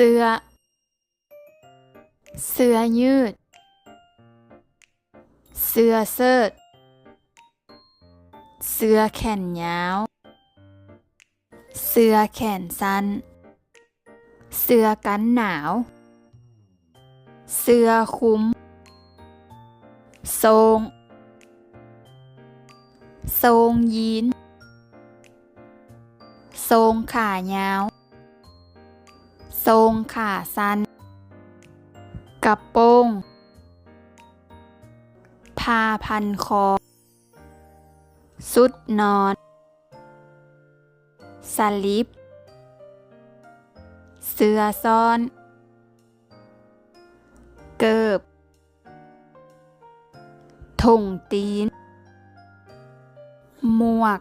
สื้อเสื้อยืดเสื้อเชิ้ตเสื้อแขนยาวเสื้อแขนสั้นเสื้อกันหนาวเสื้อคลุมทรงยีนทรงขายาวทรงขาสั้นกระโปรงผ้าพันคอชุดนอนสลิปเสื้อซ้อนเกิบถุงตีนหมวก